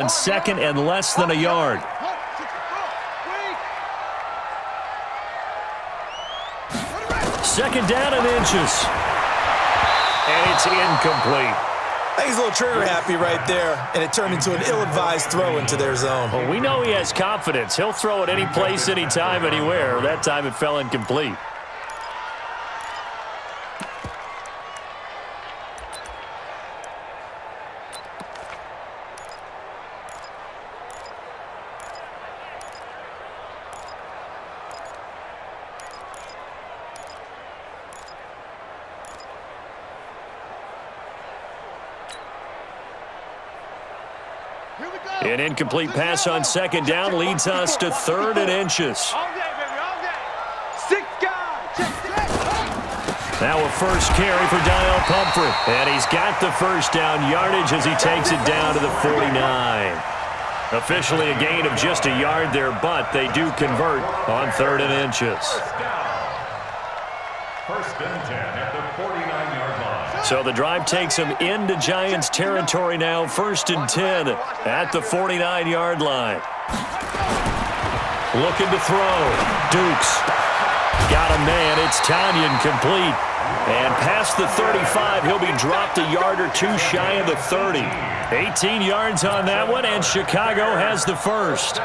And second and less than a yard. Second down and inches. And it's incomplete. I think he's a little trigger happy right there, and it turned into an ill-advised throw into their zone. Well, we know he has confidence. He'll throw it any place, anytime, anywhere. That time it fell incomplete. An incomplete pass on second down leads us to third and inches. Now a first carry for Dial Pumphrey. And he's got the first down yardage as he takes it down to the 49. Officially a gain of just a yard there, but they do convert on third and inches. First and 10 at the 49-yard line. So the drive takes him into Giants territory now, first and 10 at the 49-yard line. Looking to throw. Dukes. Got a man. It's Tanyan complete. And past the 35, he'll be dropped a yard or two shy of the 30. 18 yards on that one, and Chicago has the first.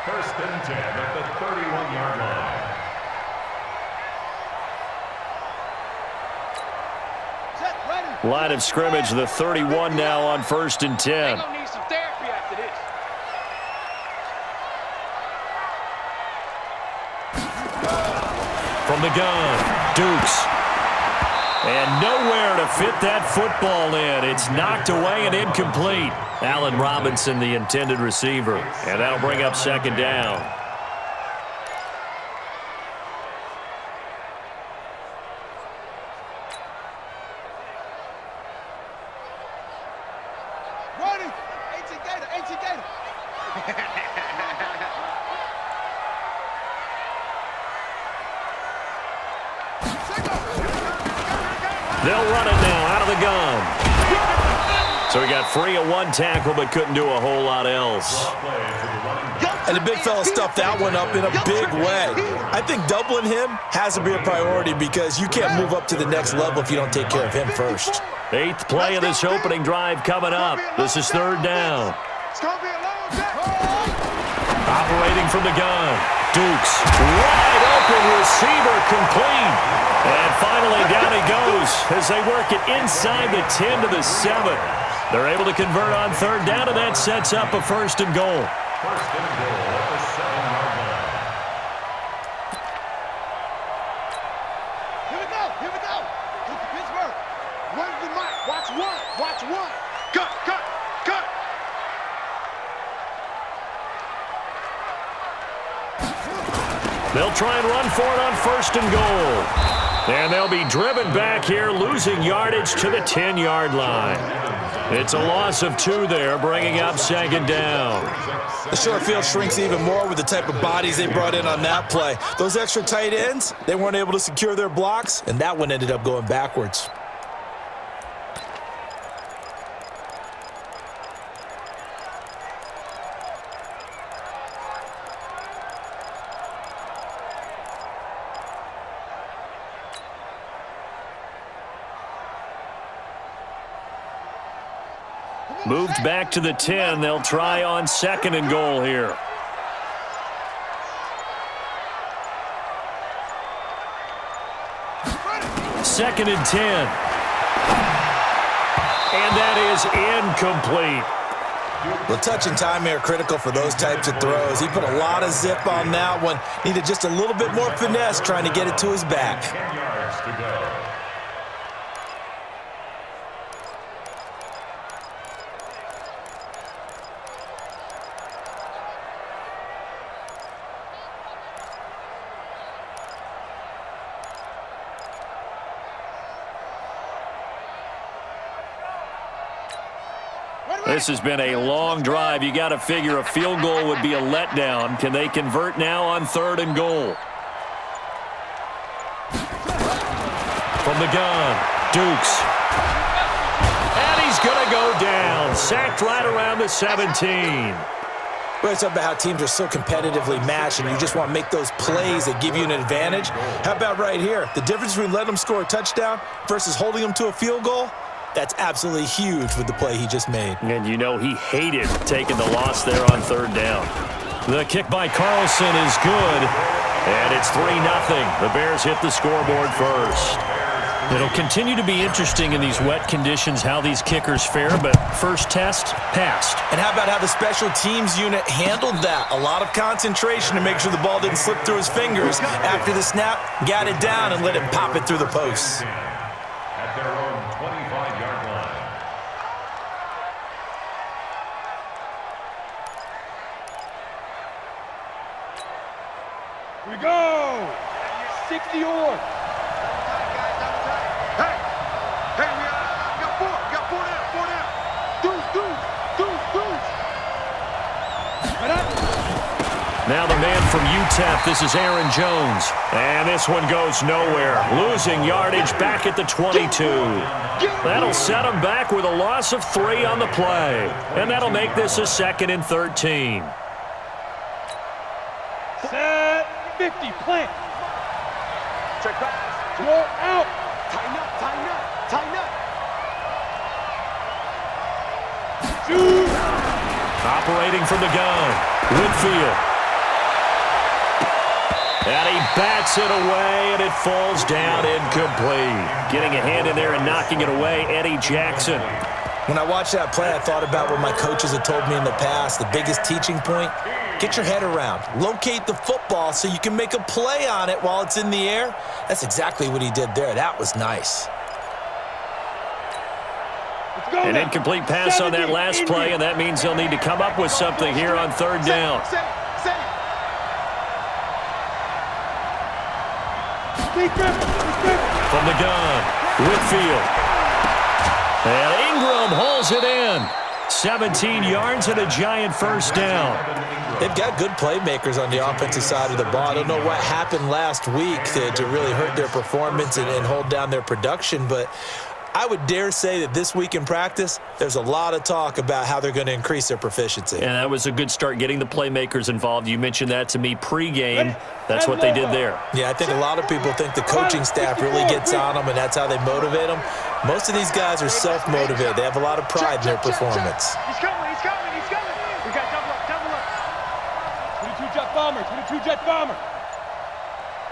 First and 10 at the 31-yard line. Line of scrimmage, the 31 now on first and 10. From the gun, Dukes. And nowhere to fit that football in. It's knocked away and incomplete. Allen Robinson, the intended receiver. And that'll bring up second down. They'll run it now out of the gun. So he got free of one tackle but couldn't do a whole lot else. And the big fella stuffed that one up in a big way. I think doubling him has to be a priority because you can't move up to the next level if you don't take care of him first. Eighth play of this opening drive coming up. This is third down. Operating from the gun. Dukes. Wide open receiver complete. And finally down he goes as they work it inside the 10 to the 7. They're able to convert on third down, and that sets up a first and goal. First and goal at the 7-yard line. Here we go. Look at Pittsburgh. Run the mic. Watch one. Cut. They'll try and run for it on first and goal. And they'll be driven back here, losing yardage to the 10-yard line. It's a loss of 2 there, bringing up second down. The short field shrinks even more with the type of bodies they brought in on that play. Those extra tight ends, they weren't able to secure their blocks, and that one ended up going backwards. Moved back to the 10. They'll try on second and goal here. Second and 10. And that is incomplete. The touch and time are critical for those types of throws. He put a lot of zip on that one. Needed just a little bit more finesse trying to get it to his back. 10 yards to go. This has been a long drive. You got to figure a field goal would be a letdown. Can they convert now on third and goal? From the gun, Dukes. And he's going to go down. sacked right around the 17. We're talking about how teams are so competitively matched and you just want to make those plays that give you an advantage. How about right here? The difference between letting them score a touchdown versus holding them to a field goal? That's absolutely huge with the play he just made. And you know he hated taking the loss there on third down. The kick by Carlson is good, and it's 3-0. The Bears hit the scoreboard first. It'll continue to be interesting in these wet conditions how these kickers fare, but first test, passed. And how about how the special teams unit handled that? A lot of concentration to make sure the ball didn't slip through his fingers. After the snap, got it down and let him pop it through the posts. At their own 25-yard line. Here we go. 60 or. Hey, we got four down. Deuce. Now the man from UTEP, this is Aaron Jones. And this one goes nowhere. Losing yardage back at the 22. That'll set him back with a loss of 3 on the play. And that'll make this a 2nd and 13. Set 50, plant. Check back. Draw out. Tighten up. Shoot. Operating from the gun, Whitfield. And he bats it away, and it falls down incomplete. Getting a hand in there and knocking it away, Eddie Jackson. When I watched that play, I thought about what my coaches had told me in the past. The biggest teaching point, get your head around. Locate the football so you can make a play on it while it's in the air. That's exactly what he did there. That was nice. An incomplete pass on that last play, and that means they'll need to come up with something here on third down. From the gun, Whitfield. And Ingram hauls it in. 17 yards and a giant first down. They've got good playmakers on the offensive side of the ball. I don't know what happened last week to really hurt their performance and hold down their production, but I would dare say that this week in practice, there's a lot of talk about how they're going to increase their proficiency. And that was a good start getting the playmakers involved. You mentioned that to me pregame. That's what they did there. Yeah, I think a lot of people think the coaching staff really gets on them, and that's how they motivate them. Most of these guys are self-motivated. They have a lot of pride in their performance. He's coming. We got double up. 22-jet bomber.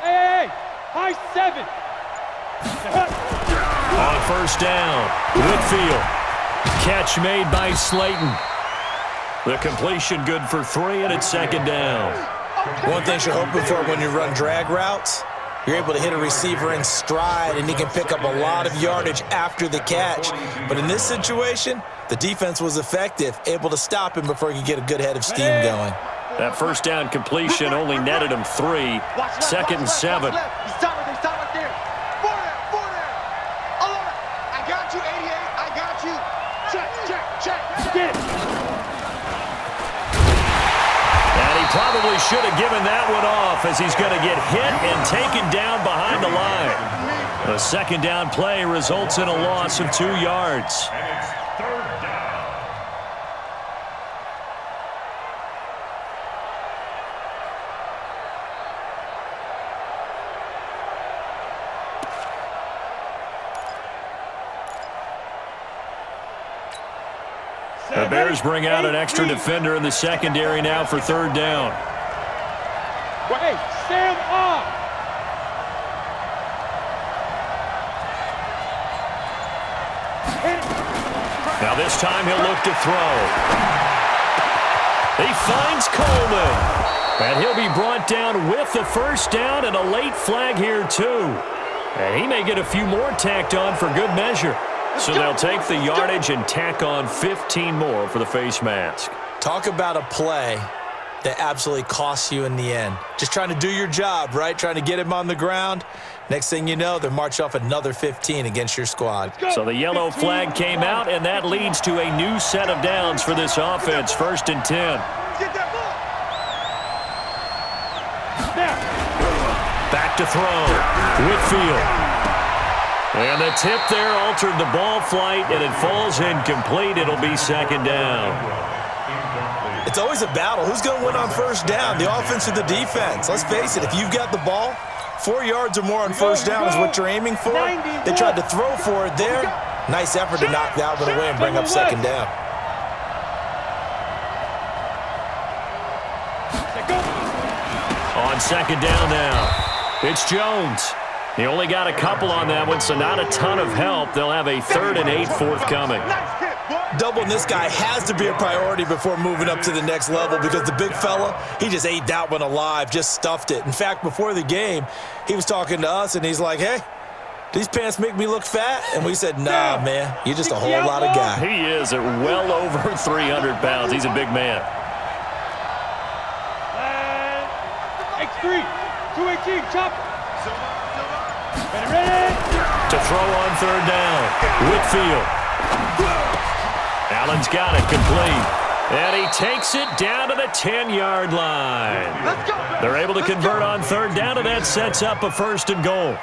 Hey, high 7. On first down, Whitfield. Catch made by Slayton. The completion good for 3, and it's 2nd down. One thing you're hoping for when you run drag routes, you're able to hit a receiver in stride, and he can pick up a lot of yardage after the catch. But in this situation, the defense was effective, able to stop him before he could get a good head of steam going. That first down completion only netted him 3. 2nd and 7. And he probably should have given that one off as he's going to get hit and taken down behind the line. The 2nd down play results in a loss of 2 yards. And it's third down. The Bears bring out an extra defender in the secondary now for third down. Wait, Sam off. Now this time he'll look to throw. He finds Coleman. And he'll be brought down with the first down and a late flag here too. And he may get a few more tacked on for good measure. So they'll take the yardage and tack on 15 more for the face mask. Talk about a play that absolutely costs you in the end. Just trying to do your job, right? Trying to get him on the ground. Next thing you know, they're march off another 15 against your squad. So the yellow flag came out, and that leads to a new set of downs for this offense. 1st and 10. Back to throw. Whitfield. And the tip there altered the ball flight, and it falls incomplete. It'll be second down. It's always a battle. Who's going to win on first down, the offense or the defense? Let's face it, if you've got the ball, 4 yards or more on first down is what you're aiming for. They tried to throw for it there. Nice effort to knock that one away and bring up second down. On second down now, it's Jones. He only got a couple on that one, so not a ton of help. They'll have a 3rd and 8 forthcoming. Doubling this guy has to be a priority before moving up to the next level because the big fella, he just ate that one alive, just stuffed it. In fact, before the game, he was talking to us, and he's like, hey, these pants make me look fat? And we said, nah, man, you're just a whole lot of guy. He is at well over 300 pounds. He's a big man. X3, 218, chop. To throw on third down, Whitfield. Allen's got it complete. And he takes it down to the 10-yard line. They're able to convert on third down, and that sets up a 1st and goal.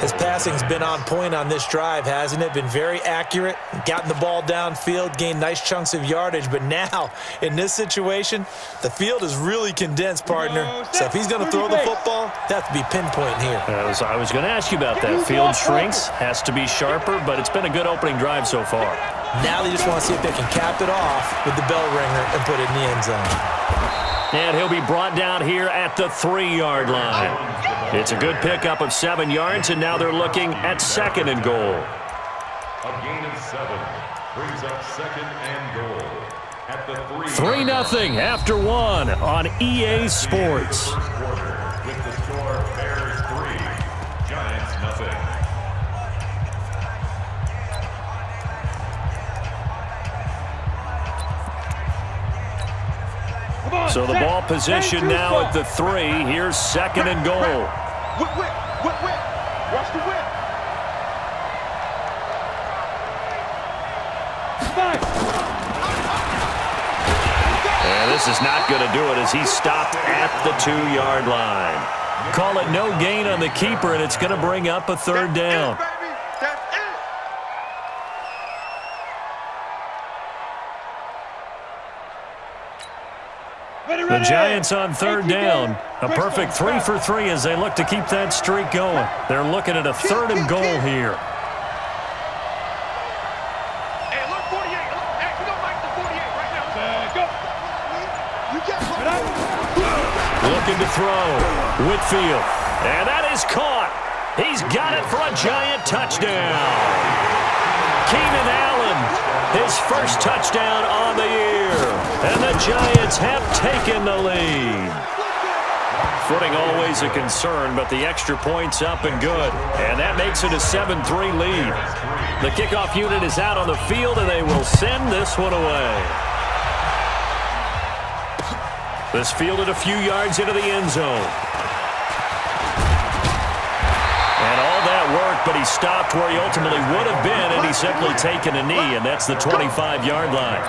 His passing's been on point on this drive, hasn't it? Been very accurate, gotten the ball downfield, gained nice chunks of yardage. But now, in this situation, the field is really condensed, partner. So if he's going to throw the football, that has to be pinpoint here. I was going to ask you about that. Field shrinks, has to be sharper, but it's been a good opening drive so far. Now they just want to see if they can cap it off with the bell ringer and put it in the end zone. And he'll be brought down here at the 3-yard line. It's a good pickup of 7 yards, and now they're looking at 2nd and goal. A gain of 7 brings up 2nd and goal at the 3-0 after 1 on EA Sports. First quarter with the score Bears 3, Giants 0. So the ball position now at the 3. Here's 2nd and goal. Whip. Watch the whip. And this is not going to do it as he stopped at the 2-yard line. Call it no gain on the keeper, and it's going to bring up a 3rd down. The Giants on 3rd down. A perfect 3 for 3 as they look to keep that streak going. They're looking at a 3rd and goal here. Hey, look, 48. Hey, we don't like the 48 right now. Go. You get Looking to throw. Whitfield. And that is caught. He's got it for a Giant touchdown. Keenan Allen, his first touchdown on the year. And the Giants have taken the lead. Footing always a concern, but the extra point's up and good. And that makes it a 7-3 lead. The kickoff unit is out on the field, and they will send this one away. This fielded a few yards into the end zone. And all that work, but he stopped where he ultimately would have been, and he's simply taken a knee, and that's the 25-yard line.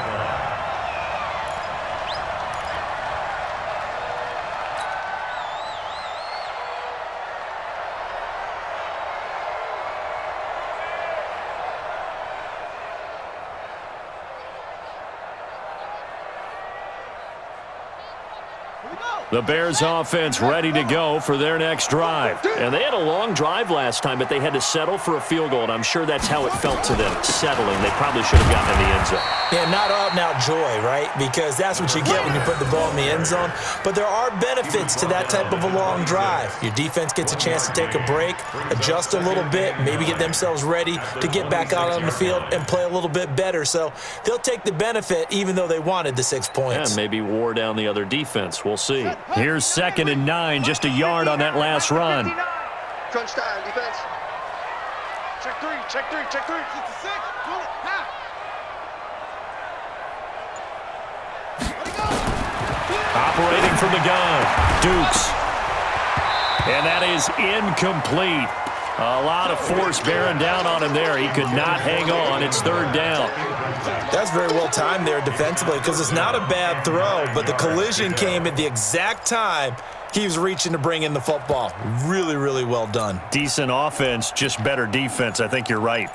The Bears offense ready to go for their next drive. And they had a long drive last time, but they had to settle for a field goal, and I'm sure that's how it felt to them, settling. They probably should have gotten in the end zone. Yeah, not out-and-out joy, right? Because that's what you get when you put the ball in the end zone. But there are benefits to that type of a long drive. Your defense gets a chance to take a break, adjust a little bit, maybe get themselves ready to get back out on the field and play a little bit better. So they'll take the benefit even though they wanted the 6 points. And maybe wore down the other defense. We'll see. Here's 2nd and 9, just a yard on that last run. Crunch time, defense. Check 3. 66. Pull it. Now. Operating from the gun, Dukes. And that is incomplete. A lot of force bearing down on him there. He could not hang on. It's 3rd down. That's very well timed there defensively because it's not a bad throw, but the collision came at the exact time He was reaching to bring in the football. Really, really well done. Decent offense, just better defense. I think you're right.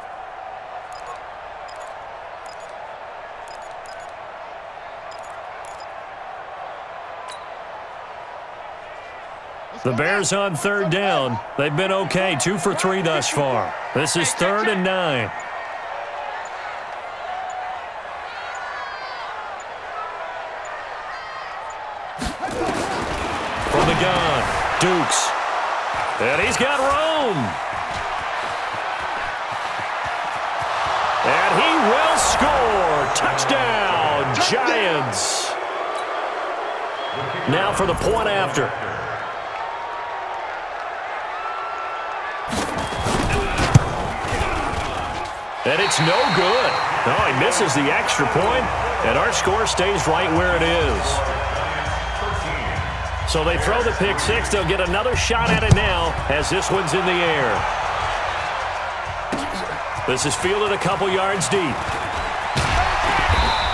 The Bears on third down. They've been okay, 2 for 3 thus far. This is 3rd and 9. From the gun, Dukes. And he's got room. And he will score. Touchdown, Giants. Now for the point after. And it's no good. No, he misses the extra point, and our score stays right where it is. So they throw the pick six. They'll get another shot at it now as this one's in the air. This is fielded a couple yards deep.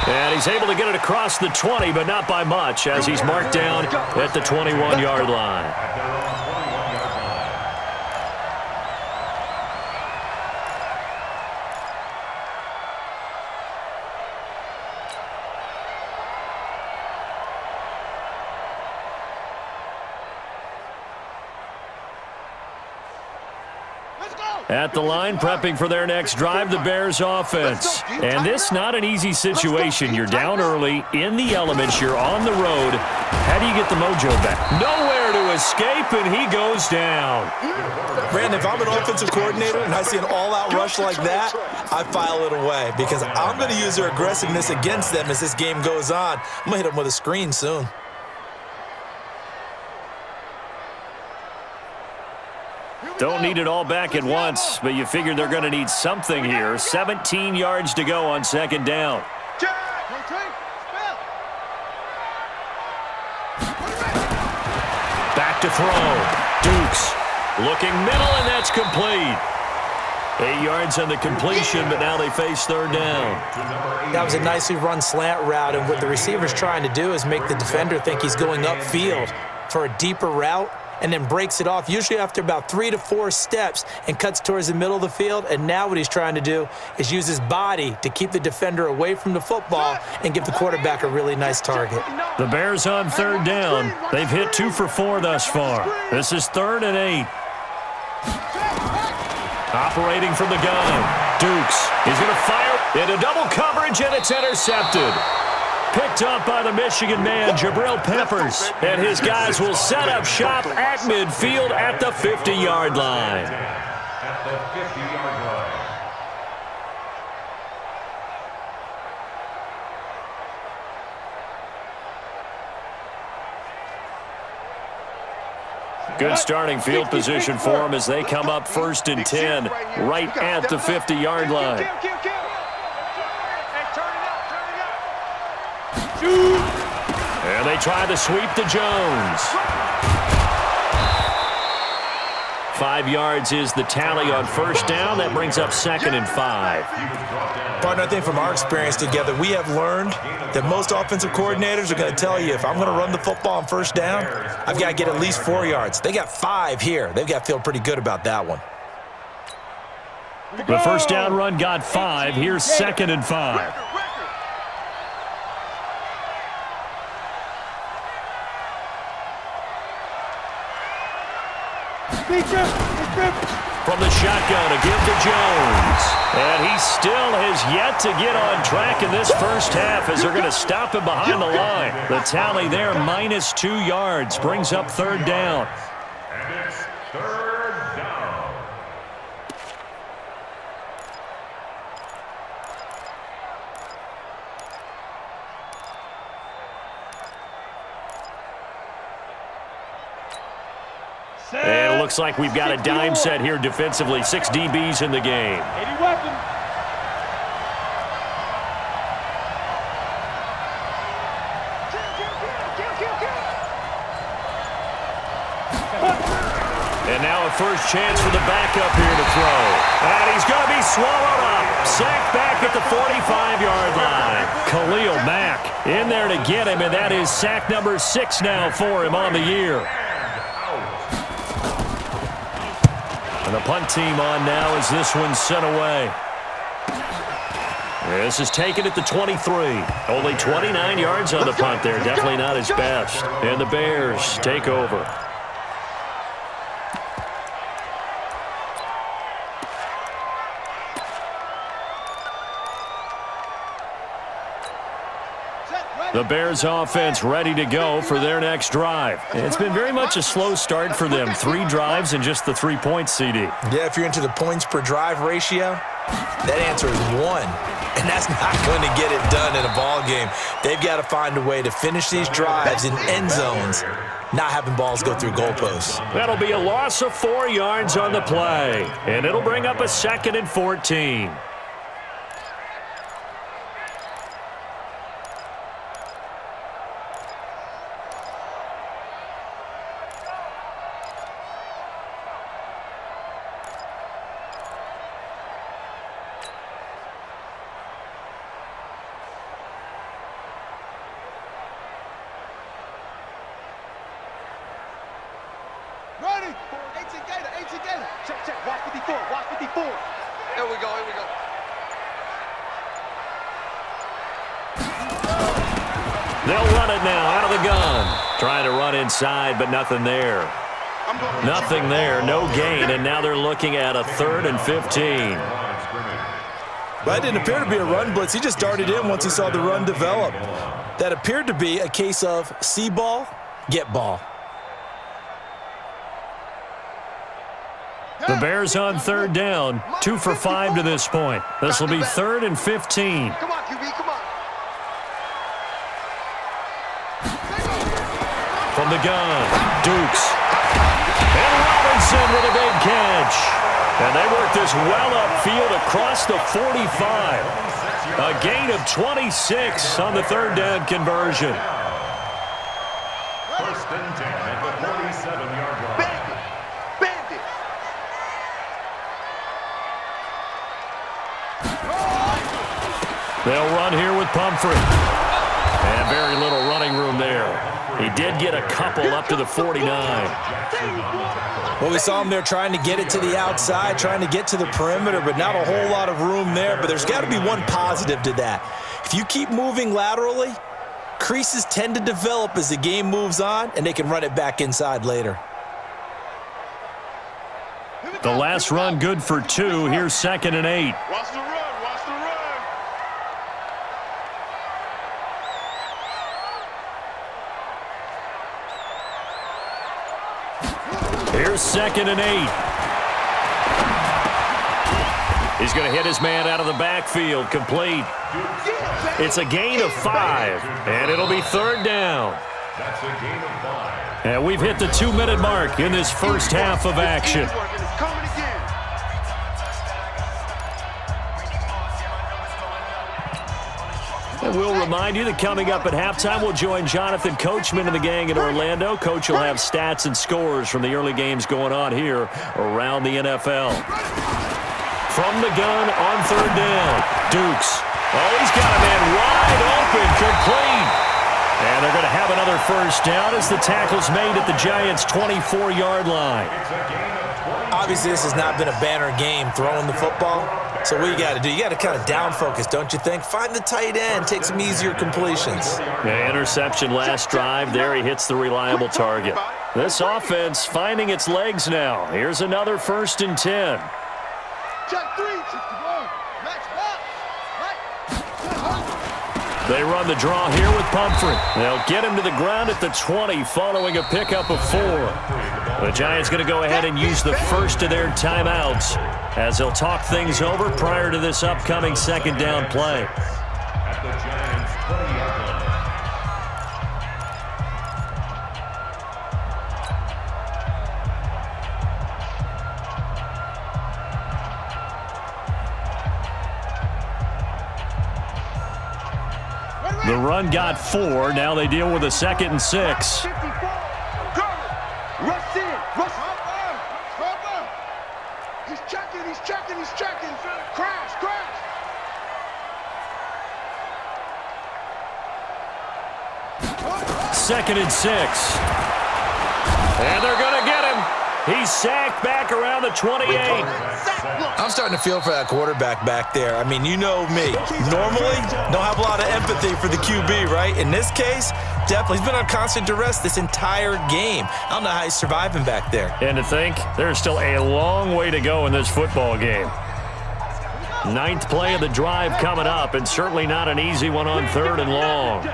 And he's able to get it across the 20, but not by much, as he's marked down at the 21-yard line. At the line, prepping for their next drive, the Bears offense. And this not an easy situation. You're down early, in the elements, you're on the road. How do you get the mojo back? Nowhere to escape, and he goes down. Brandon, if I'm an offensive coordinator and I see an all-out rush like that, I file it away because I'm going to use their aggressiveness against them as this game goes on. I'm going to hit them with a screen soon. Don't need it all back at once, but you figure they're going to need something here. 17 yards to go on second down. Back to throw. Dukes looking middle, and that's complete. 8 yards on the completion, but now they face third down. That was a nicely run slant route, and what the receiver's trying to do is make the defender think he's going upfield for a deeper route, and then breaks it off, usually after about 3 to 4 steps, and cuts towards the middle of the field. And now what he's trying to do is use his body to keep the defender away from the football and give the quarterback a really nice target. The Bears on third down. They've hit 2 for 4 thus far. This is 3rd and 8. Operating from the gun, Dukes. He's going to fire into double coverage, and it's intercepted. Picked up by the Michigan man, Jabril Peppers. And his guys will set up shop at midfield at the 50-yard line. At the 50-yard line. Good starting field position for them as they come up 1st and 10 right at the 50-yard line. And they try to sweep to Jones. 5 yards is the tally on first down. That brings up 2nd and 5. Partner, I think from our experience together, we have learned that most offensive coordinators are going to tell you, if I'm going to run the football on first down, I've got to get at least 4 yards. They got 5 here. They've got to feel pretty good about that one. The first down run got 5. Here's 2nd and 5. From the shotgun, a give to Jones. And he still has yet to get on track in this first half as they're going to stop him behind the line. The tally there, minus 2 yards, brings up 3rd down. And it's 3rd down. And it looks like we've got a dime set here defensively. 6 DBs in the game. And now a first chance for the backup here to throw. And he's going to be swallowed up. Sacked back at the 45-yard line. Khalil Mack in there to get him, and that is sack number 6 now for him on the year. the punt team on now as this one's sent away. This is taken at the 23. Only 29 yards on the punt there. Definitely not his best. And the Bears take over. The Bears offense ready to go for their next drive. It's been very much a slow start for them. 3 drives and just the 3 points, CD. Yeah, if you're into the points per drive ratio, that answer is 1. And that's not going to get it done in a ball game. They've got to find a way to finish these drives in end zones, not having balls go through goalposts. That'll be a loss of 4 yards on the play. And it'll bring up a 2nd and 14. Ready? 18 Gator, 18 Gator. Check. Watch 54, watch 54. Here we go. They'll run it now out of the gun. Trying to run inside, but nothing there. Nothing there, no gain, and now they're looking at a 3rd and 15. But it didn't appear to be a run blitz. He just darted in once he saw the run develop. That appeared to be a case of see ball, get ball. The Bears on 3rd down, 2 for 5 to this point. This will be 3rd and 15. Come on, QB, come on. From the gun, Dukes. And Robinson with a big catch. And they work this well upfield across the 45. A gain of 26 on the 3rd down conversion. 1st and 10 at the 47-yard line. Bandit. They'll run here with Pumphrey. And very little running room there. He did get a couple up to the 49. Well, we saw him there trying to get it to the outside, trying to get to the perimeter, but not a whole lot of room there. But there's got to be one positive to that. If you keep moving laterally, creases tend to develop as the game moves on, and they can run it back inside later. The last run good for 2. Here's 2nd and 8. Watch the run. Here's 2nd and 8. He's going to hit his man out of the backfield, complete. It's a gain of 5, and it'll be 3rd down. That's a gain of 5. And we've hit the 2-minute mark in this first half of action. And we'll remind you that coming up at halftime, we'll join Jonathan Coachman and the gang in Orlando. Coach will have stats and scores from the early games going on here around the NFL. From the gun on 3rd down, Dukes. Oh, he's got a man wide open, complete. And they're going to have another 1st down as the tackle's made at the Giants' 24-yard line. Obviously, this has not been a banner game throwing the football. So what you got to do, you got to kind of down focus, don't you think? Find the tight end, take some easier completions. Yeah, interception last drive. There he hits the reliable target. This offense finding its legs now. Here's another 1st and 10. Check 3. They run the draw here with Pumphrey. They'll get him to the ground at the 20 following a pickup of 4. The Giants going to go ahead and use the first of their timeouts as they'll talk things over prior to this upcoming 2nd down play. At the Giants' 20-yard line. The run got 4. Now they deal with a 2nd and 6. Rush in. Rush. He's checking. Crash. 2nd and 6. And they're going to get him. He's sacked back around the 28. I'm starting to feel for that quarterback back there. I mean, you know me. Normally, don't have a lot of empathy for the QB, right? In this case, definitely. He's been on constant duress this entire game. I don't know how he's surviving back there. And to think, there's still a long way to go in this football game. 9th play of the drive coming up, and certainly not an easy one on 3rd and long.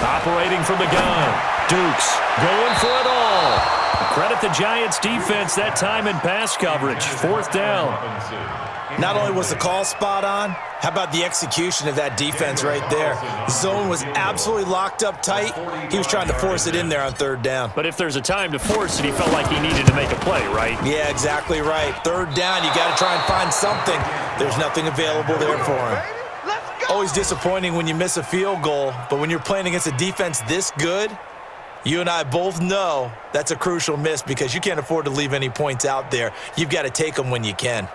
Operating from the gun. Dukes going for it all. Credit the Giants defense that time in pass coverage. 4th down. Not only was the call spot on, how about the execution of that defense right there? The zone was absolutely locked up tight. He was trying to force it in there on 3rd down. But if there's a time to force it, he felt like he needed to make a play, right? Yeah, exactly right. 3rd down, you got to try and find something. There's nothing available there for him. Always disappointing when you miss a field goal, but when you're playing against a defense this good, you and I both know that's a crucial miss because you can't afford to leave any points out there. You've got to take them when you can.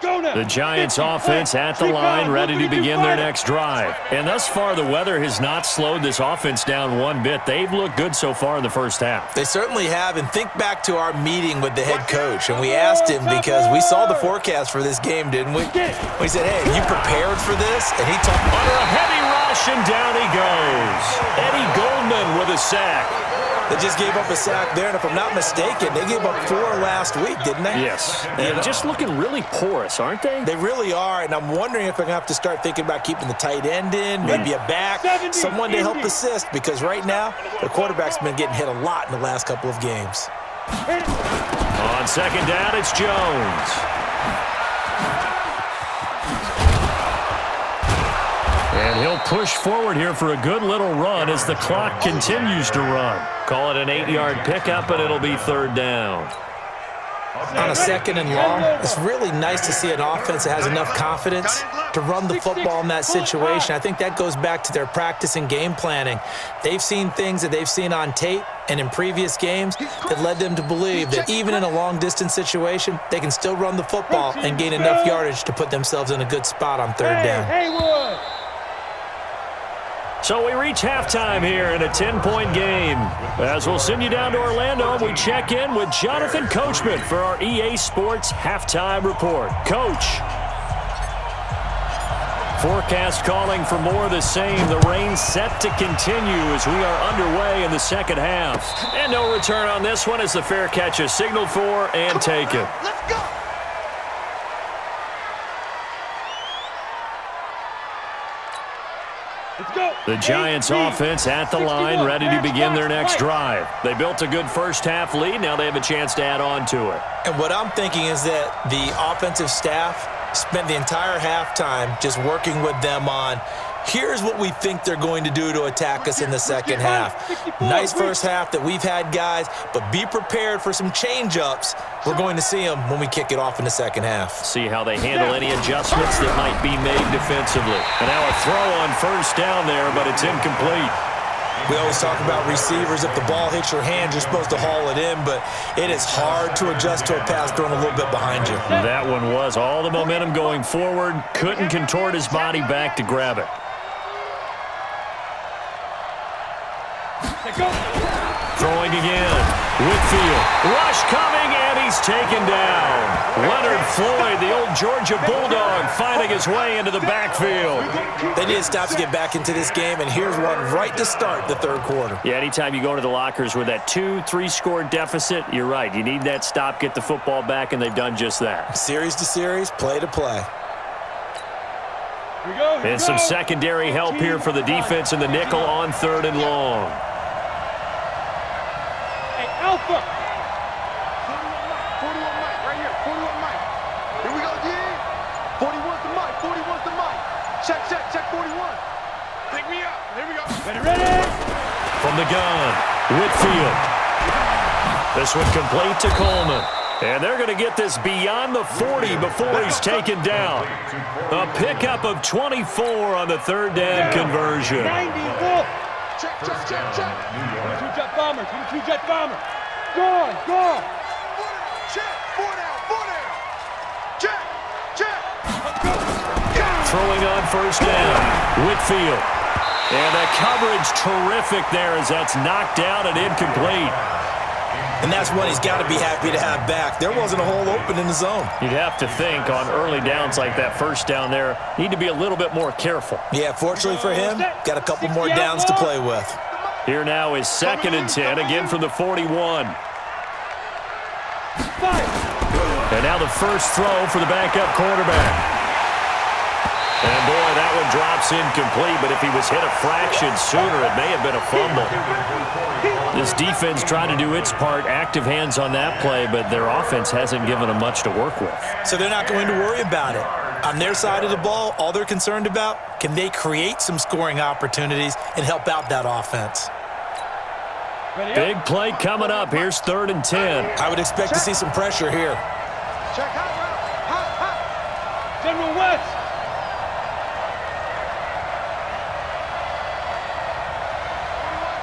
The Giants offense at the line, ready to begin their next drive. And thus far, the weather has not slowed this offense down one bit. They've looked good so far in the first half. They certainly have, and think back to our meeting with the head coach, and we asked him because we saw the forecast for this game, didn't we? We said, hey, are you prepared for this? And he talked under a heavy rush, and down he goes. Eddie Goldman with a sack. They just gave up a sack there, and if I'm not mistaken, they gave up 4 last week, didn't they? Yes. And just looking really porous, aren't they? They really are, and I'm wondering if they're going to have to start thinking about keeping the tight end in, maybe a back, someone to help assist, because right now, the quarterback's been getting hit a lot in the last couple of games. On 2nd down, it's Jones. And he'll push forward here for a good little run as the clock continues to run. Call it an 8-yard pickup, and it'll be 3rd down. On a 2nd and long, it's really nice to see an offense that has enough confidence to run the football in that situation. I think that goes back to their practice and game planning. They've seen things that they've seen on tape and in previous games that led them to believe that even in a long-distance situation, they can still run the football and gain enough yardage to put themselves in a good spot on 3rd down. So we reach halftime here in a 10-point game. As we'll send you down to Orlando, we check in with Jonathan Coachman for our EA Sports Halftime Report. Coach. Forecast calling for more of the same. The rain set to continue as we are underway in the 2nd half. And no return on this one as the fair catch is signaled for and taken. Let's go. The Giants offense at the line, ready to begin their next drive. They built a good first half lead. Now they have a chance to add on to it. And what I'm thinking is that the offensive staff spent the entire halftime just working with them on, here's what we think they're going to do to attack us in the 2nd half. Nice first half that we've had, guys, but be prepared for some change-ups. We're going to see them when we kick it off in the 2nd half. See how they handle any adjustments that might be made defensively. And now a throw on 1st down there, but it's incomplete. We always talk about receivers. If the ball hits your hand, you're supposed to haul it in, but it is hard to adjust to a pass thrown a little bit behind you. That one was all the momentum going forward. Couldn't contort his body back to grab it. Throwing again. Whitfield. Rush coming, and he's taken down. Leonard Floyd, the old Georgia Bulldog, finding his way into the backfield. They need to stop to get back into this game, and here's one right to start the 3rd quarter. Yeah, anytime you go to the lockers with that 2-3 score deficit, you're right. You need that stop, get the football back, and they've done just that. Series to series, play to play. And some secondary help here for the defense in the nickel on 3rd and long. Hey, Alpha. 41 Mike, right here. 41 Mike. Here we go, yeah. 41's the Mike. 41's the Mike. Check 41. Pick me up. Here we go. Ready. From the gun, Whitfield. This one complete to Coleman. And they're going to get this beyond the 40 before he's taken down. A pickup of 24 on the 3rd down conversion. 94. First down, New York. Two-jet bomber. Two-jet bomber. Go. Check. Four down. Check. Throwing on first down, Whitfield. And the coverage terrific there as that's knocked down and incomplete. And that's one he's got to be happy to have back. There wasn't a hole open in the zone. You'd have to think on early downs like that first down there, need to be a little bit more careful. Yeah, fortunately for him, got a couple more downs to play with. Here now is 2nd and 10, again from the 41. And now the first throw for the backup quarterback. And boy, that one drops incomplete, but if he was hit a fraction sooner, it may have been a fumble. This defense tried to do its part, active hands on that play, but their offense hasn't given them much to work with. So they're not going to worry about it. On their side of the ball, all they're concerned about, can they create some scoring opportunities and help out that offense? Big play coming up. Here's 3rd and 10. I would expect to see some pressure here. Check hot. General West.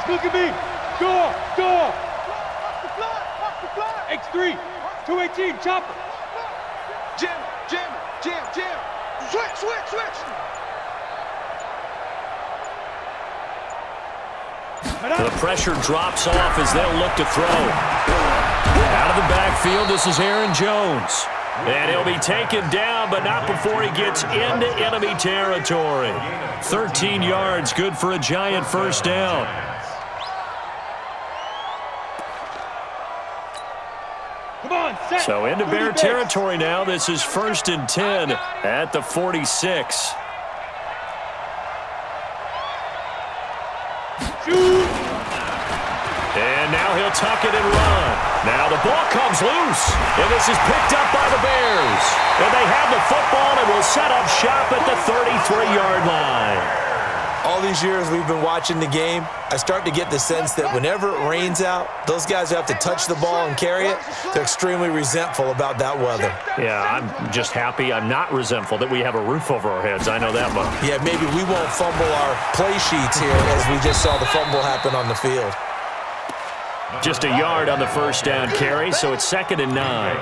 Look at me. Door. Off the fly. X3. 218. Chopper. Jam. Switch. The pressure drops off as they'll look to throw. Out of the backfield, this is Aaron Jones. And he'll be taken down, but not before he gets into enemy territory. 13 yards, good for a giant first down. So into Bear territory now. This is 1st and 10 at the 46. And now he'll tuck it and run. Now the ball comes loose, and this is picked up by the Bears. And they have the football and will set up shop at the 33-yard line. All these years we've been watching the game, I start to get the sense that whenever it rains out, those guys who have to touch the ball and carry it, they're extremely resentful about that weather. Yeah, I'm just happy I'm not resentful that we have a roof over our heads. I know that much. Yeah, maybe we won't fumble our play sheets here as we just saw the fumble happen on the field. Just a yard on the first down carry, so it's 2nd and 9.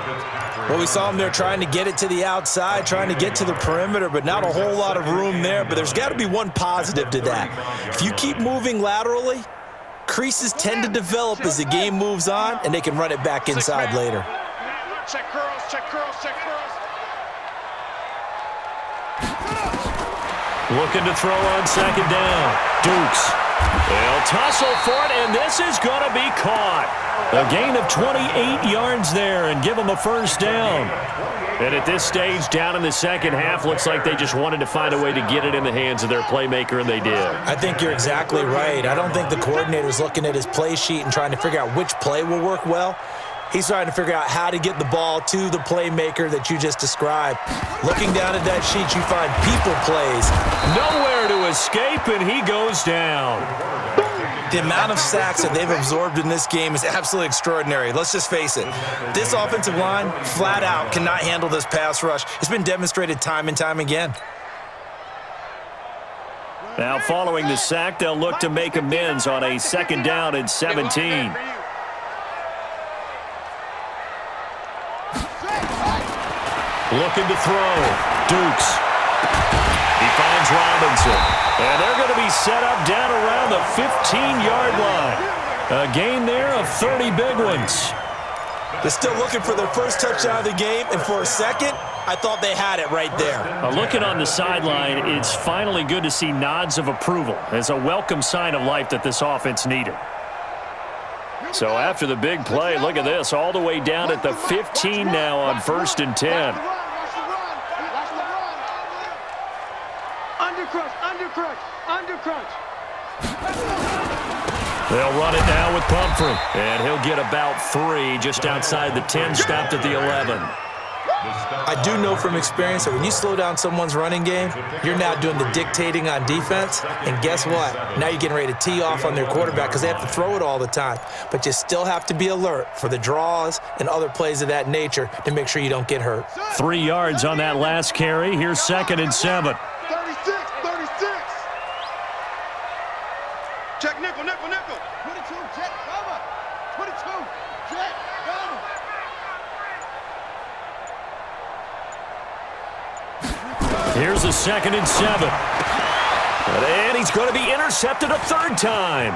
Well, we saw him there trying to get it to the outside, trying to get to the perimeter, but not a whole lot of room there. But there's got to be one positive to that. If you keep moving laterally, creases tend to develop as the game moves on, and they can run it back inside later. Check curls. Looking to throw on 2nd down. Dukes. They'll tussle for it, and this is going to be caught. A gain of 28 yards there and give them a first down. And at this stage, down in the second half, looks like they just wanted to find a way to get it in the hands of their playmaker, and they did. I think you're exactly right. I don't think the coordinator's looking at his play sheet and trying to figure out which play will work well. He's trying to figure out how to get the ball to the playmaker that you just described. Looking down at that sheet, you find people plays. Nowhere to escape, and he goes down. The amount of sacks that they've absorbed in this game is absolutely extraordinary. Let's just face it. This offensive line, flat out, cannot handle this pass rush. It's been demonstrated time and time again. Now, following the sack, they'll look to make amends on a 2nd down and 17. Looking to throw. Dukes. He finds Robinson. And they're going to be set up down around the 15-yard line. A gain there of 30 big ones. They're still looking for their first touchdown of the game, and for a second, I thought they had it right there. Looking on the sideline, it's finally good to see nods of approval as a welcome sign of life that this offense needed. So after the big play, look at this, all the way down at the 15 now on 1st and 10. Undercrunch. They'll run it now with Pumphrey, and he'll get about 3 just outside the 10, stopped at the 11. I do know from experience that when you slow down someone's running game, you're now doing the dictating on defense, and guess what? Now you're getting ready to tee off on their quarterback because they have to throw it all the time. But you still have to be alert for the draws and other plays of that nature to make sure you don't get hurt. 3 yards on that last carry. Here's 2nd and 7. 36. Check nickel, nickel, nickel. 22, check, cover. 22, check, cover. Here's a 2nd and 7. And he's going to be intercepted a third time.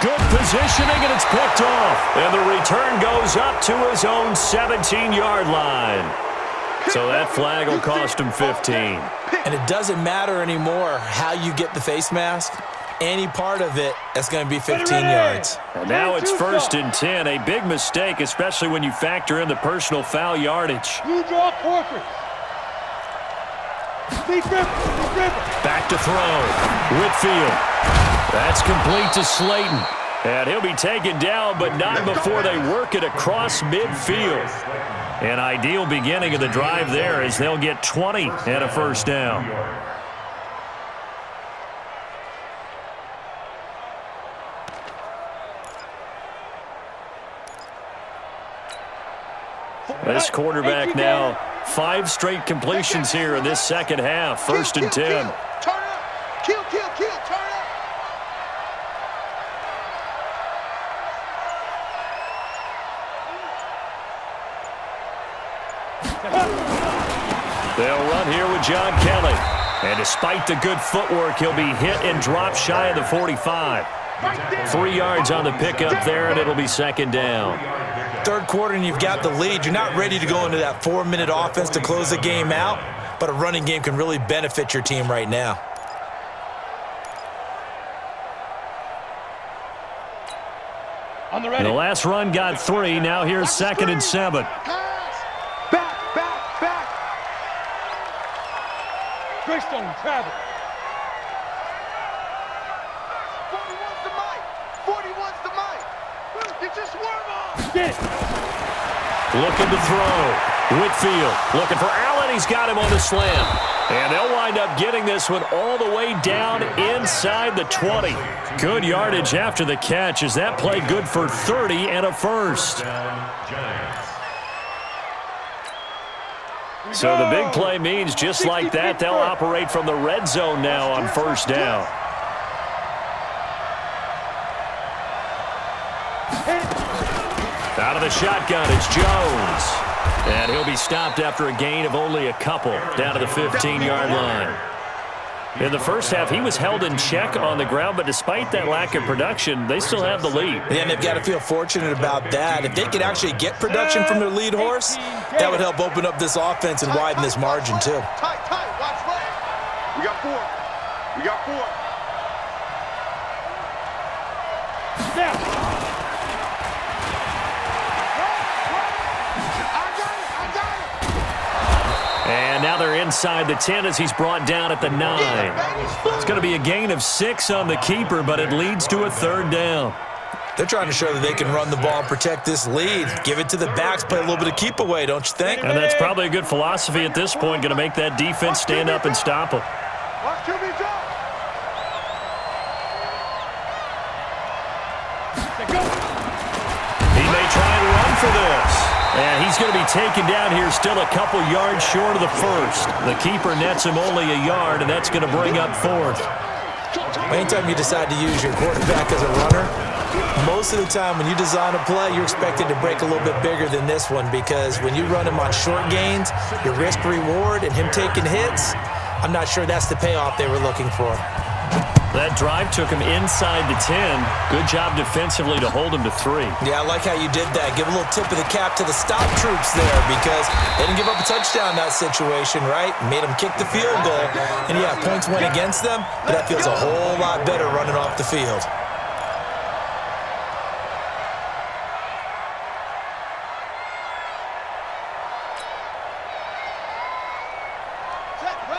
Good positioning, and it's picked off. And the return goes up to his own 17-yard line. So that flag will cost him 15. And it doesn't matter anymore how you get the face mask. Any part of it, that's going to be 15 yards. And now it's 1st and 10. A big mistake, especially when you factor in the personal foul yardage. You draw forfeit. Back to throw. Whitfield. That's complete to Slayton. And he'll be taken down, but not before they work it across midfield. An ideal beginning of the drive there as they'll get 20 and a first down. This quarterback now, 5 straight completions here in this second half. 1st and 10. Turn up. Kill, kill, kill. Turn up. They'll run here with John Kelly. And despite the good footwork, he'll be hit and drop shy of the 45. 3 yards on the pickup there, and it'll be 2nd down. Third quarter, and you've got the lead. You're not ready to go into that 4-minute offense to close the game out, but a running game can really benefit your team right now. And the last run got 3. Now here's 2nd and 7. Back. Greystone, travel. 41's the mic. 41's the mic. Get your swerve on. Get it. Looking to throw. Whitfield looking for Allen. He's got him on the slam. And they'll wind up getting this one all the way down inside the 20. Good yardage after the catch as that play good for 30 and a first. So the big play means just like that, they'll operate from the red zone now on 1st down. Out of the shotgun, it's Jones. And he'll be stopped after a gain of only a couple down to the 15-yard line. In the first half, he was held in check on the ground, but despite that lack of production, they still have the lead. And they've got to feel fortunate about that. If they could actually get production from their lead horse, that would help open up this offense and widen this margin too. Tight. Watch left. We got 4. Snap. And now they're inside the 10 as he's brought down at the 9. It's going to be a gain of 6 on the keeper, but it leads to a 3rd down. They're trying to show that they can run the ball and protect this lead. Give it to the backs, play a little bit of keep away, don't you think? And that's probably a good philosophy at this point, going to make that defense stand up and stop them. Watch QB jump. He may try and run for this. And he's going to be taken down here still a couple yards short of the first. The keeper nets him only a yard, and that's going to bring up 4th. Anytime you decide to use your quarterback as a runner, most of the time when you design a play, you're expected to break a little bit bigger than this one because when you run him on short gains, your risk-reward and him taking hits, I'm not sure that's the payoff they were looking for. That drive took him inside the 10. Good job defensively to hold him to 3. Yeah, I like how you did that. Give a little tip of the cap to the stop troops there because they didn't give up a touchdown in that situation, right? Made them kick the field goal. And, yeah, points went against them, but that feels a whole lot better running off the field.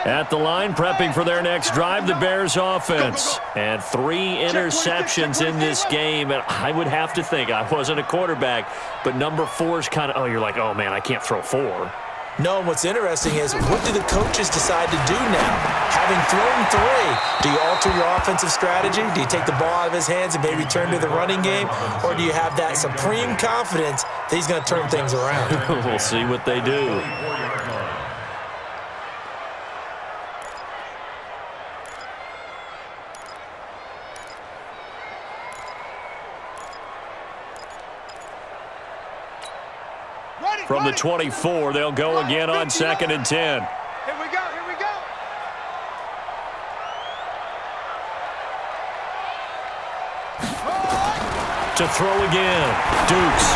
At the line, prepping for their next drive, the Bears offense. And 3 interceptions in this game. And I would have to think, I wasn't a quarterback, but number 4 is kind of, you're like, oh, man, I can't throw 4. No, and what's interesting is what do the coaches decide to do now? Having thrown 3, do you alter your offensive strategy? Do you take the ball out of his hands and maybe turn to the running game? Or do you have that supreme confidence that he's going to turn things around? We'll see what they do. From the 24, they'll go again on 2nd and 10. Here we go, here we go. To throw again, Dukes.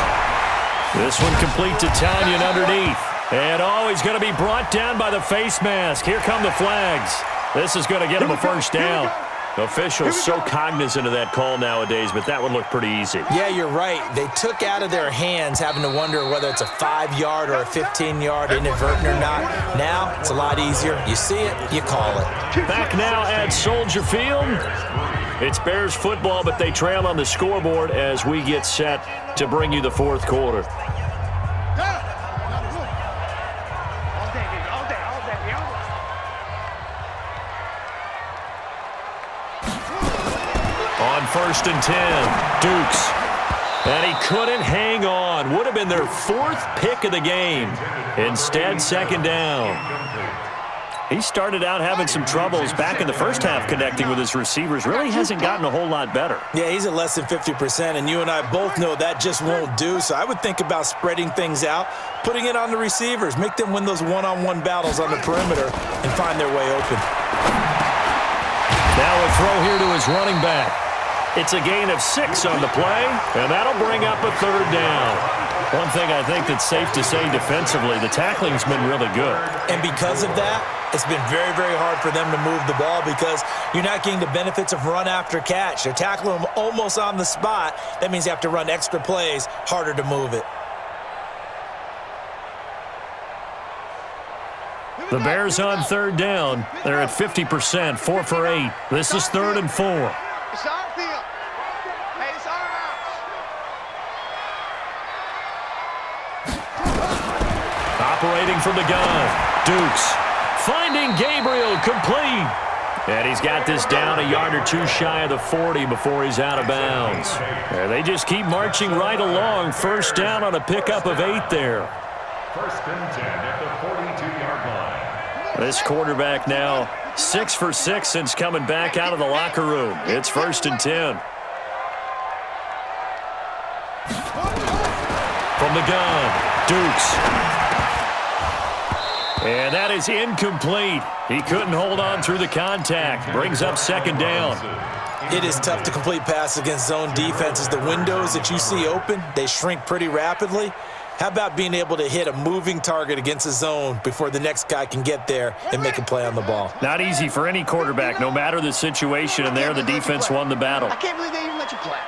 This one complete to Tanyan underneath. And he's going to be brought down by the face mask. Here come the flags. This is going to get him a first down. Officials so cognizant of that call nowadays, but that would look pretty easy. Yeah, you're right. They took out of their hands having to wonder whether it's a 5-yard or a 15-yard inadvertent or not. Now, it's a lot easier. You see it, you call it. Back now at Soldier Field. It's Bears football, but they trail on the scoreboard as we get set to bring you the fourth quarter. On 1st and 10, Dukes. And he couldn't hang on. Would have been their 4th pick of the game. Instead, 2nd down. He started out having some troubles back in the first half connecting with his receivers. Really hasn't gotten a whole lot better. Yeah, he's at less than 50%, and you and I both know that just won't do. So I would think about spreading things out, putting it on the receivers, make them win those one-on-one battles on the perimeter, and find their way open. Now a throw here to his running back. It's a gain of 6 on the play, and that'll bring up a 3rd down. One thing I think that's safe to say defensively, the tackling's been really good. And because of that, it's been very, very hard for them to move the ball because you're not getting the benefits of run after catch. They're tackling them almost on the spot. That means you have to run extra plays, harder to move it. The Bears on 3rd down. They're at 50%, 4 for 8. This is 3rd and 4. It's our field. Hey, it's our house. Operating from the gun, Dukes. Finding Gabriel complete. And he's got this down a yard or 2 shy of the 40 before he's out of bounds. And they just keep marching right along. 1st down on a pickup of 8 there. 1st and 10 at the 42-yard line. This quarterback now 6 for 6 since coming back out of the locker room. It's 1st and 10. From the gun, Dukes. And that is incomplete. He couldn't hold on through the contact. Brings up 2nd down. It is tough to complete passes against zone defenses. The windows that you see open, they shrink pretty rapidly. How about being able to hit a moving target against a zone before the next guy can get there and make a play on the ball? Not easy for any quarterback, no matter the situation, and there the defense won the battle. I can't believe they even let you play.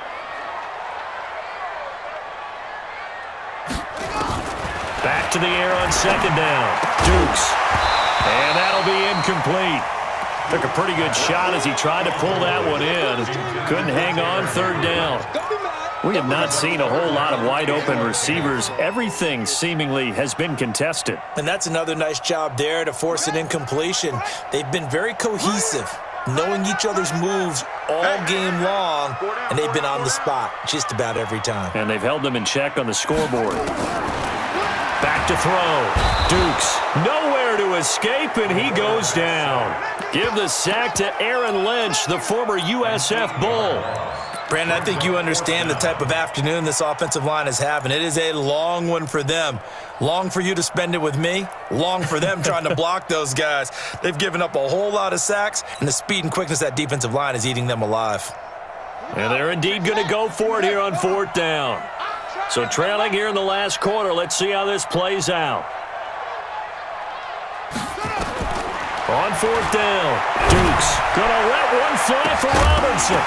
Back to the air on 2nd down. Dukes. And that'll be incomplete. Took a pretty good shot as he tried to pull that one in. Couldn't hang on. 3rd down. We have not seen a whole lot of wide-open receivers. Everything seemingly has been contested. And that's another nice job there to force an incompletion. They've been very cohesive, knowing each other's moves all game long, and they've been on the spot just about every time. And they've held them in check on the scoreboard. Back to throw. Dukes nowhere to escape, and he goes down. Give the sack to Aaron Lynch, the former USF Bull. Brandon, I think you understand the type of afternoon this offensive line is having. It is a long one for them. Long for you to spend it with me. Long for them trying to block those guys. They've given up a whole lot of sacks, and the speed and quickness of that defensive line is eating them alive. And they're indeed going to go for it here on 4th down. So trailing here in the last quarter. Let's see how this plays out. On 4th down, Dukes going to let one fly for Robinson.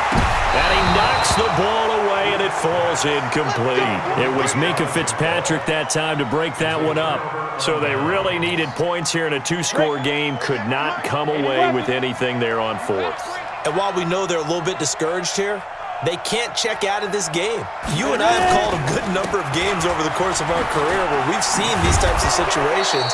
And he knocks the ball away, and it falls incomplete. It was Minka Fitzpatrick that time to break that one up. So they really needed points here in a 2-score game. Could not come away with anything there on 4th. And while we know they're a little bit discouraged here, they can't check out of this game. You and I have called a good number of games over the course of our career where we've seen these types of situations.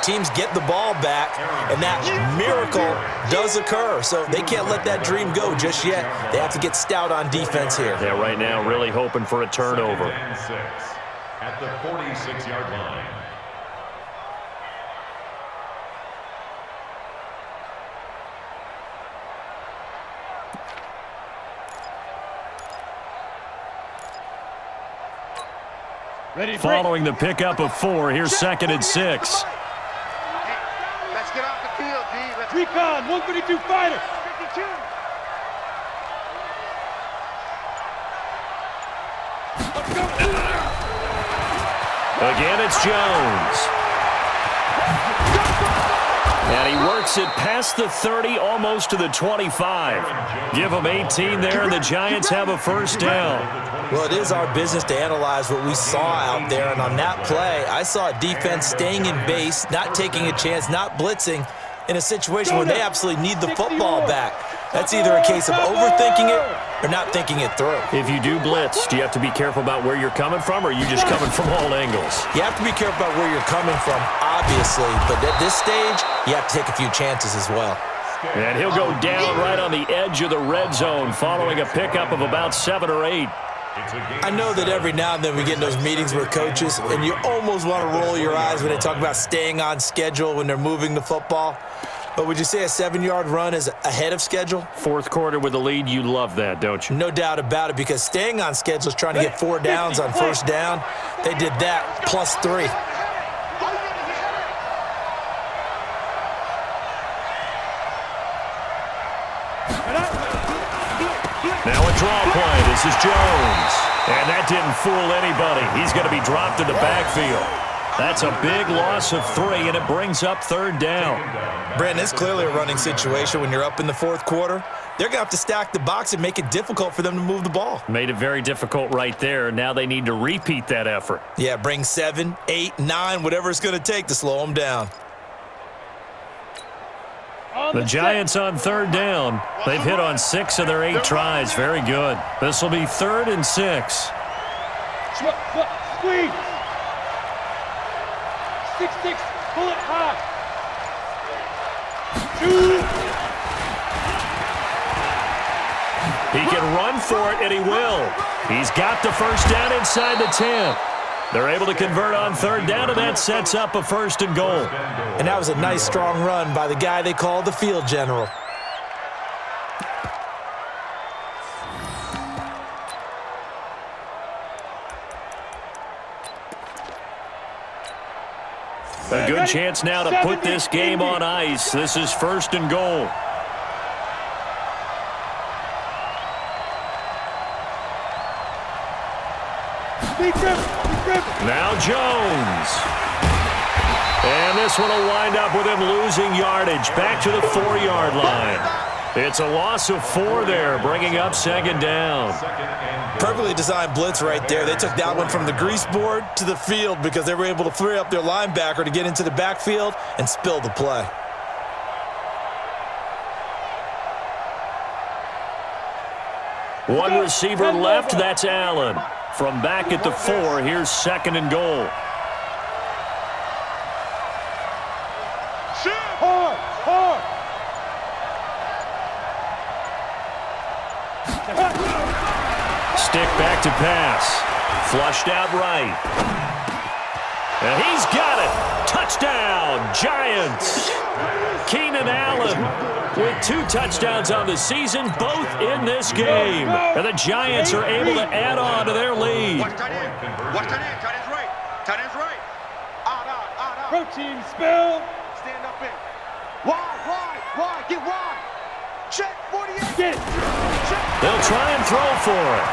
Teams get the ball back, and that miracle does occur. So they can't let that dream go just yet. They have to get stout on defense here. Yeah, right now really hoping for a turnover. 2nd and 6 at the 46-yard line. Following the pickup of 4, here's 2nd and 6. Hey, let's get off the field, G. Let's Recon, 152 fighter. 52. Again, it's Jones. And he works it past the 30, almost to the 25. Give him 18 there, and the Giants have a first down. Well, it is our business to analyze what we saw out there, and on that play, I saw a defense staying in base, not taking a chance, not blitzing, in a situation where they absolutely need the football back. That's either a case of overthinking it or not thinking it through. If you do blitz, do you have to be careful about where you're coming from, or are you just coming from all angles? You have to be careful about where you're coming from, obviously, but at this stage, you have to take a few chances as well. And he'll go down right on the edge of the red zone following a pickup of about 7 or 8. I know that every now and then we get in those meetings with coaches, and you almost want to roll your eyes when they talk about staying on schedule when they're moving the football. But would you say a 7-yard run is ahead of schedule? Fourth quarter with the lead, you love that, don't you? No doubt about it, because staying on schedule is trying to get 4 downs on first down. They did that plus 3. Now a draw play. This is Jones. And that didn't fool anybody. He's going to be dropped in the backfield. That's a big loss of 3, and it brings up 3rd down. Brandon, it's clearly a running situation when you're up in the fourth quarter. They're going to have to stack the box and make it difficult for them to move the ball. Made it very difficult right there. Now they need to repeat that effort. Yeah, bring 7, 8, 9, whatever it's going to take to slow them down. The Giants on 3rd down. They've hit on 6 of their 8 tries. Very good. This will be 3rd and 6. Squeeze. 6-6, pull it high. 2. He can run for it, and he will. He's got the first down inside the 10. They're able to convert on 3rd down, and that sets up a 1st and goal. And that was a nice, strong run by the guy they call the field general. A good chance now to put this game on ice. This is 1st and goal. Now Jones. And this one will wind up with him losing yardage. Back to the 4-yard line. It's a loss of 4 there, bringing up 2nd down. Perfectly designed blitz right there. They took that one from the grease board to the field because they were able to free up their linebacker to get into the backfield and spill the play. One receiver left, that's Allen. From back at the 4, here's 2nd and goal. Hard. Stick back to pass. Flushed out right. And he's got it. Touchdown, Giants. Keenan Allen with 2 touchdowns on the season, both in this game. And the Giants are able to add on to their lead. Watch tight end. Watch tight end. Tight end's right. Tight end's right. Out. Protein spill. Stand up in. Wide. Get wide. Check 48. Get. They'll try and throw for it.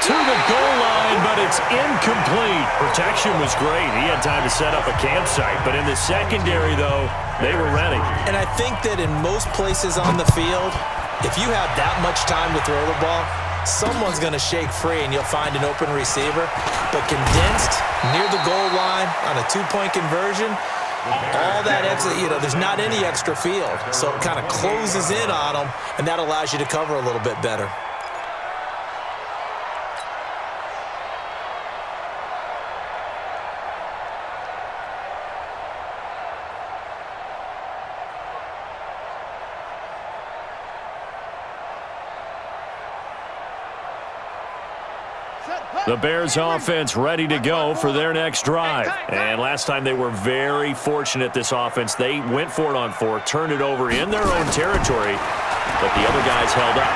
To the goal line, but it's incomplete. Protection was great. He had time to set up a campsite. But in the secondary, though, they were ready. And I think that in most places on the field, if you have that much time to throw the ball, someone's going to shake free and you'll find an open receiver. But condensed near the goal line on a 2-point conversion, all that extra, there's not any extra field. So it kind of closes in on them, and that allows you to cover a little bit better. The Bears offense ready to go for their next drive. And last time they were very fortunate, this offense. They went for it on 4, turned it over in their own territory, but the other guys held up.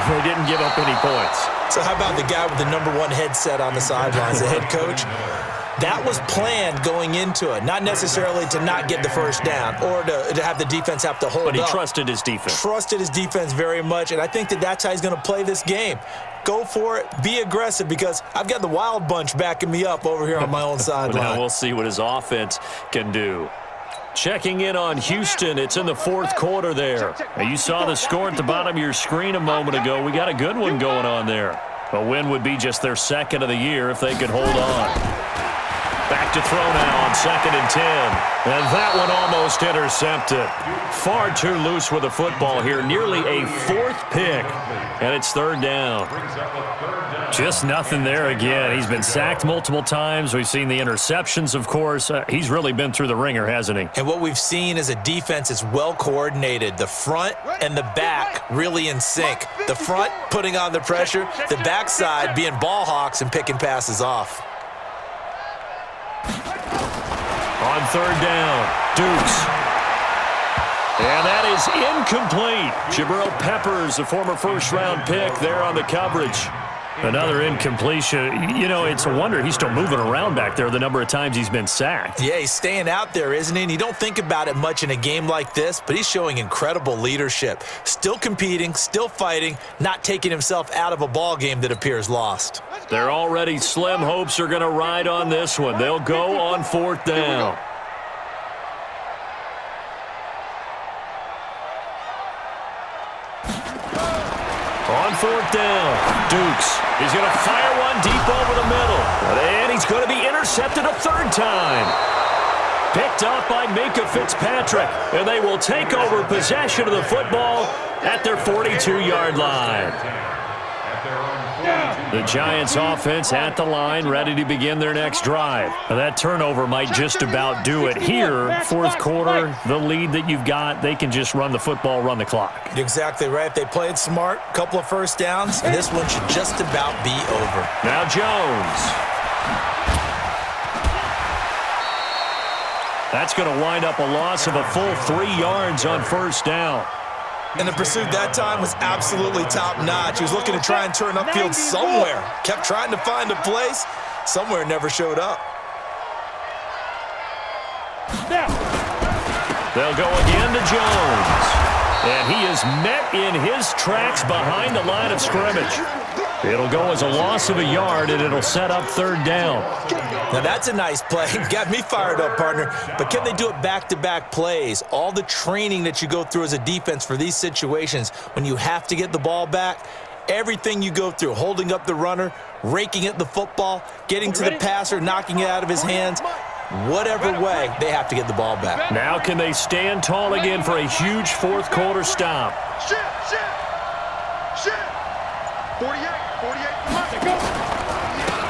They didn't give up any points. So how about the guy with the #1 headset on the sidelines, the head coach? That was planned going into it, not necessarily to not get the first down or to have the defense have to hold up. But he trusted his defense. Trusted his defense very much, and I think that's how he's going to play this game. Go for it. Be aggressive, because I've got the wild bunch backing me up over here on my own sideline. Now we'll see what his offense can do. Checking in on Houston, it's in the fourth quarter there. Now, you saw the score at the bottom of your screen a moment ago. We got a good one going on there. A win would be just their second of the year if they could hold on. Back to throw now on 2nd and 10. And that one almost intercepted. Far too loose with the football here. Nearly a 4th pick. And it's 3rd down. Just nothing there again. He's been sacked multiple times. We've seen the interceptions, of course. He's really been through the ringer, hasn't he? And what we've seen is a defense that's well coordinated. The front and the back really in sync. The front putting on the pressure. The backside being ball hawks and picking passes off. On 3rd down, Dukes. And that is incomplete. Jabril Peppers, a former first-round pick, there on the coverage. Another incompletion. You know, it's a wonder he's still moving around back there the number of times he's been sacked. Yeah, he's staying out there, isn't he? And you don't think about it much in a game like this, but he's showing incredible leadership. Still competing, still fighting, not taking himself out of a ball game that appears lost. Their already slim hopes are going to ride on this one. They'll go on 4th down. On 4th down, Dukes. He's going to fire one deep over the middle. And he's going to be intercepted a 3rd time. Picked off by Minka Fitzpatrick. And they will take over possession of the football at their 42-yard line. The Giants offense at the line, ready to begin their next drive. Now, that turnover might just about do it here. 4th quarter, the lead that you've got, they can just run the football, run the clock. Exactly right. They played smart, couple of first downs, and this one should just about be over. Now Jones. That's going to wind up a loss of a full 3 yards on 1st down. And the pursuit that time was absolutely top-notch. He was looking to try and turn upfield somewhere. Kept trying to find a place. Somewhere never showed up. They'll go again to Jones. And he is met in his tracks behind the line of scrimmage. It'll go as a loss of a yard, and it'll set up 3rd down. Now, that's a nice play. Got me fired up, partner. But can they do it back-to-back plays? All the training that you go through as a defense for these situations, when you have to get the ball back, everything you go through, holding up the runner, raking at the football, getting to the passer, knocking it out of his hands, whatever way, they have to get the ball back. Now can they stand tall again for a huge 4th quarter stop? Shit. 48.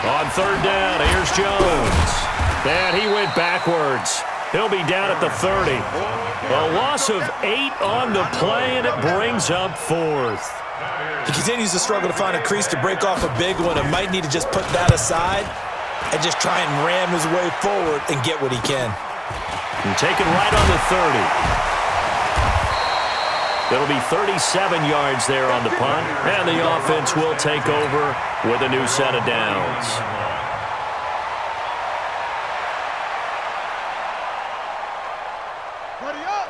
On 3rd down, here's Jones. And he went backwards. He'll be down at the 30. A loss of 8 on the play, and it brings up 4th. He continues to struggle to find a crease to break off a big one and might need to just put that aside and just try and ram his way forward and get what he can. And taken right on the 30. It'll be 37 yards there on the punt, and the offense will take over with a new set of downs.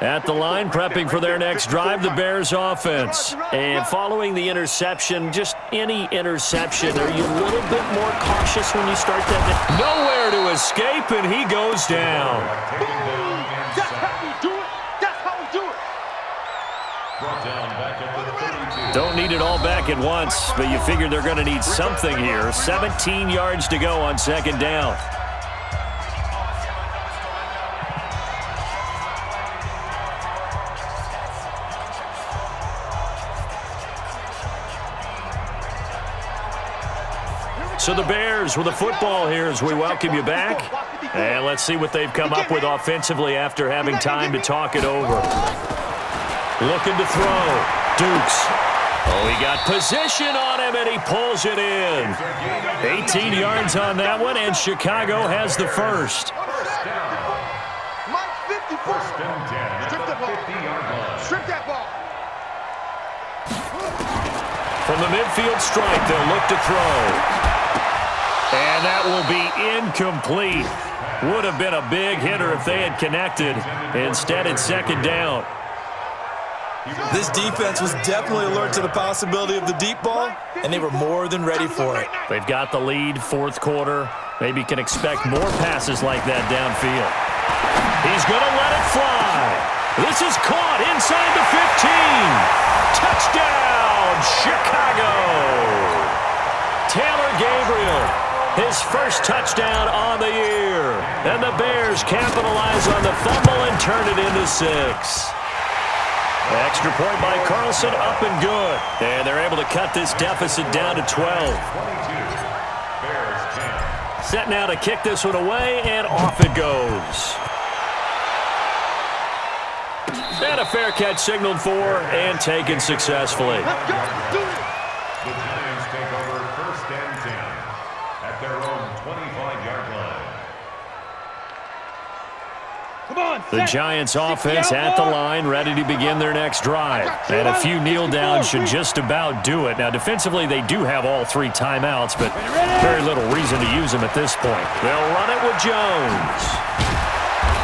At the line, prepping for their next drive, the Bears offense. And following the interception, just any interception, are you a little bit more cautious when you start that? Nowhere to escape, and he goes down. That's how we do it. That's how we do it. Brought down back at the 32. Don't need it all back at once, but you figure they're going to need something here. 17 yards to go on 2nd down. So the Bears with the football here as we welcome you back. And let's see what they've come up with offensively after having time to talk it over. Looking to throw. Dukes. Oh, he got position on him, and he pulls it in. 18 yards on that one, and Chicago has the first. Mike, 54. Strip that ball. Strip that ball. From the midfield stripe, they'll look to throw. And that will be incomplete. Would have been a big hitter if they had connected. Instead, it's second down. This defense was definitely alert to the possibility of the deep ball, and they were more than ready for it. They've got the lead, fourth quarter. Maybe can expect more passes like that downfield. He's going to let it fly. This is caught inside the 15. Touchdown, Chicago. Taylor Gabriel, his first touchdown on the year. And the Bears capitalize on the fumble and turn it into 6. Extra point by Carlson, up and good. And they're able to cut this deficit down to 12. Set now to kick this one away, and off it goes. And a fair catch signaled for and taken successfully. Let's go. Do it. The Giants take over first and 10 at their own 25-yard line. Come on, The Giants offense at the line, ready to begin their next drive. And a few kneel downs should just about do it. Now, defensively, they do have all 3 timeouts, but very little reason to use them at this point. They'll run it with Jones.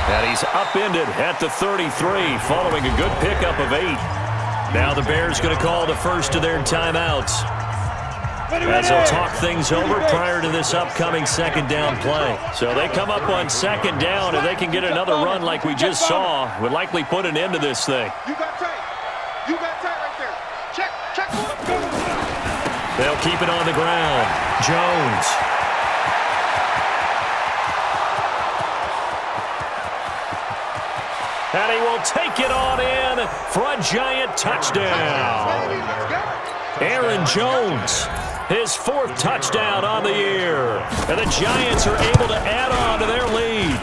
And he's upended at the 33, following a good pickup of 8. Now the Bears going to call the first of their timeouts, as they'll talk things over prior to this upcoming second down play. So they come up on second down, and they can get another run like we just saw. Would likely put an end to this thing. You got tight. You got tight right there. Check. Check. They'll keep it on the ground. Jones. And he will take it on in for a Giant touchdown. Aaron Jones, his 4th touchdown on the year. And the Giants are able to add on to their lead.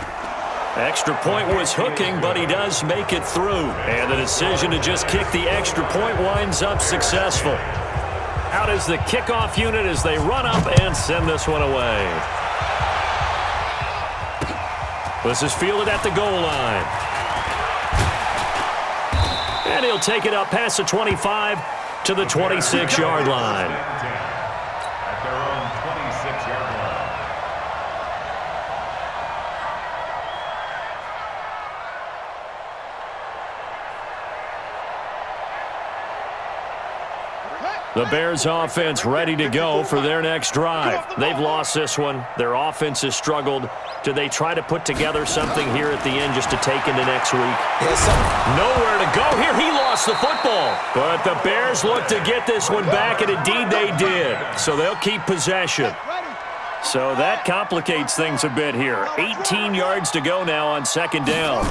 Extra point was hooking, but he does make it through. And the decision to just kick the extra point winds up successful. Out is the kickoff unit as they run up and send this one away. This is fielded at the goal line. And he'll take it up past the 25 to the 26-yard line. At their own 26-yard line. The Bears offense ready to go for their next drive. They've lost this one. Their offense has struggled. Do they try to put together something here at the end just to take into next week? Yes, sir. Nowhere to go here. He lost the football. But the Bears look to get this one back, and indeed they did. So they'll keep possession. So that complicates things a bit here. 18 yards to go now on second down.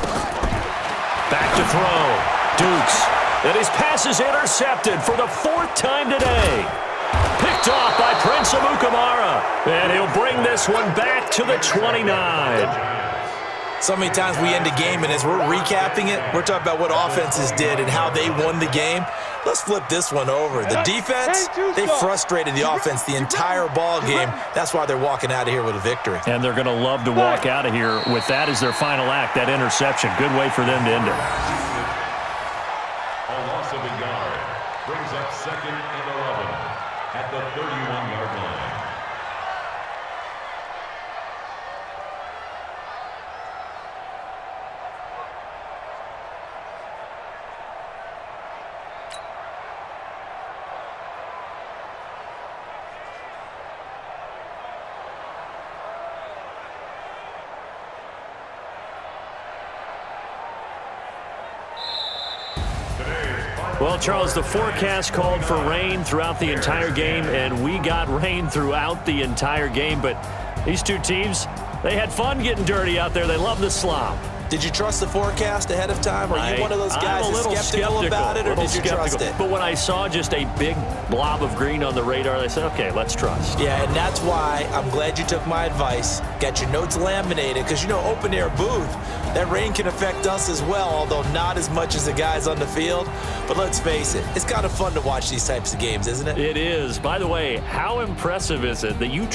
Back to throw. Dukes. And his pass is intercepted for the 4th time today. Picked off by Prince Amukamara. And he'll bring this one back to the 29. So many times we end a game, and as we're recapping it, we're talking about what offenses did and how they won the game. Let's flip this one over. The defense, they frustrated the offense the entire ball game. That's why they're walking out of here with a victory. And they're going to love to walk out of here with that as their final act, that interception. Good way for them to end it. A loss of a yard brings up second and 11 at the 31-yard line. Well, Charles, the forecast called for rain throughout the entire game, and we got rain throughout the entire game. But these two teams, they had fun getting dirty out there. They love the slop. Did you trust the forecast ahead of time? Are you one of those guys that's skeptical about it, or did you trust it? But when I saw just a big blob of green on the radar, I said, okay, let's trust. Yeah, and that's why I'm glad you took my advice. Got your notes laminated, because, you know, open-air booth, that rain can affect us as well, although not as much as the guys on the field. But let's face it, it's kind of fun to watch these types of games, isn't it? It is. By the way, how impressive is it that you